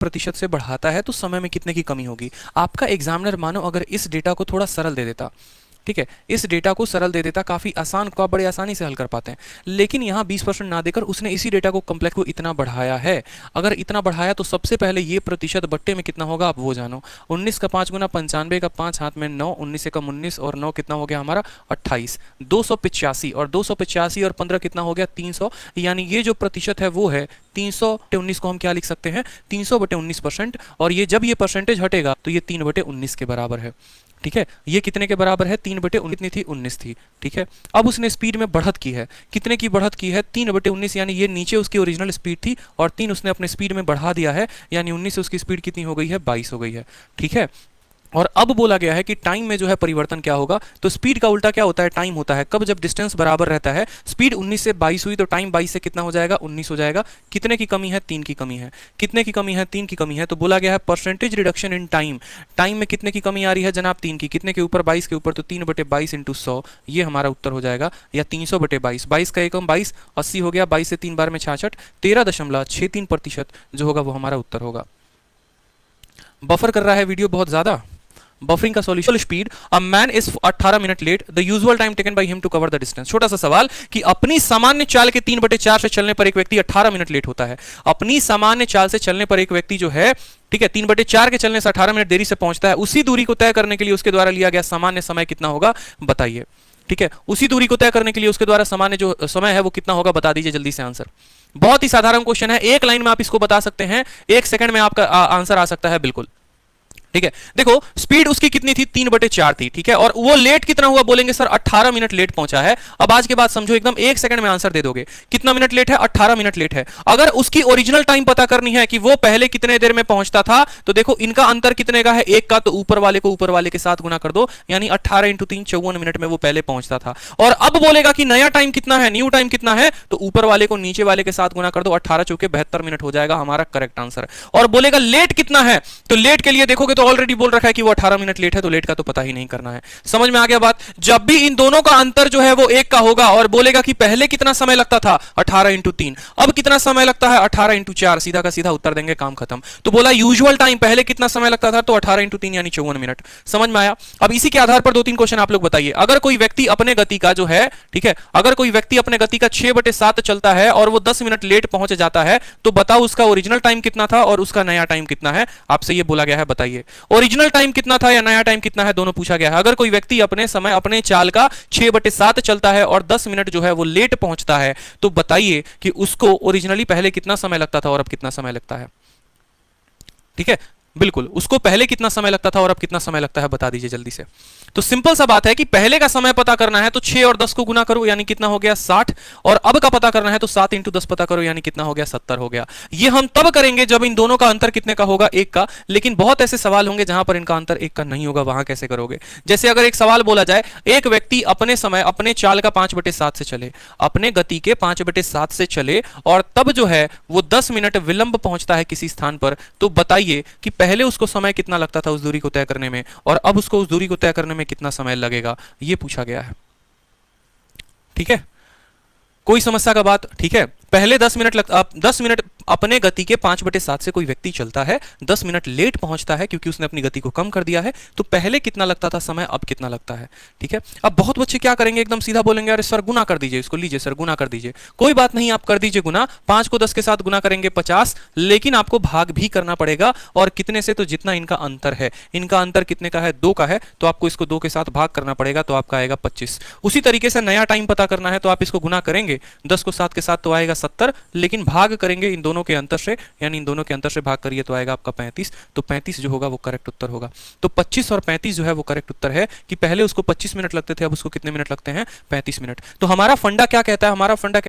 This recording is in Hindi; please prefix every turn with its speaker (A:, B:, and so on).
A: प्रतिशत से बढ़ाता है तो समय में कितने की कमी होगी। आपका एग्जामिनर मानो अगर इस डेटा को थोड़ा सरल दे देता, ठीक है, इस डेटा को सरल दे देता, काफ़ी आसान को आप बड़े आसानी से हल कर पाते हैं, लेकिन यहाँ 20% ना देकर उसने इसी डेटा को कम्प्लेक्स को इतना बढ़ाया है। अगर इतना बढ़ाया तो सबसे पहले ये प्रतिशत बट्टे में कितना होगा आप वो जानो। 19 का 5 गुना 95 का 5 हाथ में 9, 19 एकम 19 और 9 कितना हो गया हमारा 28, 285 और 285 और 15 कितना हो गया 300, यानी ये जो प्रतिशत है वो है 300/19 को हम क्या लिख सकते हैं 300/19%। और ये जब ये परसेंटेज हटेगा तो ये 3/19 के बराबर है। ठीक है, ये कितने के बराबर है 3/19 कितनी थी 19 थी। ठीक है, अब उसने स्पीड में बढ़त की है, कितने की बढ़त की है 3/19, यानी ये नीचे उसकी ओरिजिनल स्पीड थी और 3 उसने अपने स्पीड में बढ़ा दिया है, यानी 19 से उसकी स्पीड कितनी हो गई है 22 हो गई है। ठीक है, और अब बोला गया है कि टाइम में जो है परिवर्तन क्या होगा, तो स्पीड का उल्टा क्या होता है टाइम होता है। कब, जब डिस्टेंस बराबर रहता है, स्पीड 19 से 22 हुई तो टाइम 22 से कितना हो जाएगा 19 हो जाएगा। कितने की कमी है 3 की कमी है। कितने की कमी है 3 की कमी है, तो बोला गया है percentage reduction in time, time में कितने की कमी आ रही है जनाब 3 की, कितने के ऊपर 22 के ऊपर, तो 3/22 × 100 ये हमारा उत्तर हो जाएगा, या 300/22, 22 का एकम 22, 80 हो गया, 22 से 3 बार में 66, 13.63% जो होगा वो हमारा उत्तर होगा। बफर कर रहा है वीडियो बहुत ज्यादा। बफरिंग का solution speed, a man is 18 minute late, the usual time taken by him to cover the distance. छोटा सा सवाल कि अपनी सामान्य चाल के 3/4 से चलने पर एक व्यक्ति 18 मिनट लेट होता है। अपनी सामान्य चाल से चलने पर एक व्यक्ति जो है, ठीक है, 3/4 के चलने से 18 मिनट देरी से पहुंचता है। उसी दूरी को तय करने के लिए उसके द्वारा लिया गया सामान्य समय कितना होगा बताइए। ठीक है, उसी दूरी को तय करने के लिए उसके द्वारा सामान्य जो समय है वो कितना होगा बता दीजिए जल्दी से आंसर। बहुत ही साधारण क्वेश्चन है, एक लाइन में आप इसको बता सकते हैं, 1 सेकंड में आपका आंसर आ सकता है बिल्कुल। ठीक है, देखो स्पीड उसकी कितनी थी 3/4 थी। ठीक है, और वो लेट कितना हुआ, बोलेंगे सर 18 मिनट लेट पहुंचा है। अब आज के बाद समझो एकदम 1 सेकंड में आंसर दे दोगे। कितना मिनट लेट है 18 मिनट लेट है। अगर उसकी ओरिजिनल टाइम पता करनी है कि वो पहले कितने देर में पहुंचता था, तो देखो इनका अंतर कितने का है 1 का, तो ऊपर वाले को ऊपर वाले के साथ गुना कर दो, यानी 18 × 3 54 मिनट में वो पहले पहुंचता था। और अब बोलेगा कि नया टाइम कितना है, न्यू टाइम कितना है, तो ऊपर वाले को नीचे वाले के साथ गुना कर दो, 18 × 4 = 72 मिनट हो जाएगा हमारा करेक्ट आंसर। और बोलेगा लेट कितना है, तो लेट के लिए देखोगे तो ऑलरेडी बोल रखा है वो 18 मिनट लेट है, तो लेट का तो पता ही नहीं करना है। समझ में आ गया बात। जब भी इन दोनों का अंतर जो है वो 1 का होगा और बोलेगा कि पहले कितना समय लगता था 18 × 3, अब कितना समय लगता है 18 × 4, सीधा का सीधा उत्तर देंगे, काम खत्म। तो बोला यूजुअल टाइम पहले कितना समय लगता था, तो 18 × 3 यानी 54 मिनट। समझ में आया। अब इसी के आधार पर 2-3 क्वेश्चन आप लोग बताइए। अगर कोई व्यक्ति अपने गति का जो है, ठीक है, अगर कोई व्यक्ति अपने गति का 6/7 चलता है और वो 10 मिनट लेट पहुंच जाता है, तो बताओ उसका ओरिजिनल टाइम कितना था और उसका नया टाइम कितना है। आपसे ये बोला गया है, बताइए ओरिजिनल टाइम कितना था या नया टाइम कितना है, दोनों पूछा गया है। अगर कोई व्यक्ति अपने समय अपने चाल का 6/7 चलता है और 10 मिनट जो है वो लेट पहुंचता है, तो बताइए कि उसको ओरिजिनली पहले कितना समय लगता था और अब कितना समय लगता है। ठीक है, बिल्कुल, उसको पहले कितना समय लगता था और अब कितना समय लगता है बता दीजिए जल्दी से। तो सिंपल सा बात है कि पहले का समय पता करना है तो 6 और 10 को गुना करो, यानी कितना हो गया 60, और अब का पता करना है तो 7 × 10 पता करो, यानी कितना हो गया 70 हो गया। ये हम तब करेंगे जब इन दोनों का अंतर कितने का होगा 1 का। लेकिन बहुत ऐसे सवाल होंगे जहां पर इनका अंतर 1 का नहीं होगा, वहां कैसे करोगे। जैसे अगर एक सवाल बोला जाए, एक व्यक्ति अपने समय अपने चाल का 5/7 से चले, अपने गति के 5/7 से चले और तब जो है वो 10 मिनट विलंब पहुंचता है किसी स्थान पर, तो बताइए कि पहले उसको समय कितना लगता था उस दूरी को तय करने में और अब उसको उस दूरी को तय करने में कितना समय लगेगा, ये पूछा गया है। ठीक है, कोई समस्या का बात। ठीक है, पहले 10 मिनट अपने गति के 5/7 से कोई व्यक्ति चलता है, 10 मिनट लेट पहुंचता है क्योंकि उसने अपनी गति को कम कर दिया है, तो पहले कितना लगता था समय, अब कितना लगता है। ठीक है, अब बहुत बच्चे क्या करेंगे, एकदम सीधा बोलेंगे अरे सर गुना कर दीजिए इसको, लीजिए सर गुना कर दीजिए। कोई बात नहीं, आप कर दीजिए गुना, 5 को 10 के साथ गुना करेंगे 50, लेकिन आपको भाग भी करना पड़ेगा। और कितने से, तो जितना इनका अंतर है, इनका अंतर कितने का है 2 का है, तो आपको इसको 2 के साथ भाग करना पड़ेगा, तो आपका आएगा 25। उसी तरीके से नया टाइम पता करना है तो आप इसको गुना करेंगे, 10 को 7 के साथ तो आएगा 70, लेकिन भाग करेंगे इन दोनों के अंतर से, यानी इन दोनों के अंतर से भाग करिए तो आएगा आपका 35। तो 35 जो होगा वो करेक्ट उत्तर होगा। तो 25 और 35 जो है वो करेक्ट उत्तर है कि पहले उसको 25 मिनट लगते थे, अब उसको कितने मिनट लगते हैं 35 मिनट। तो हमारा फंडा क्या कहता है, हमारा फंडा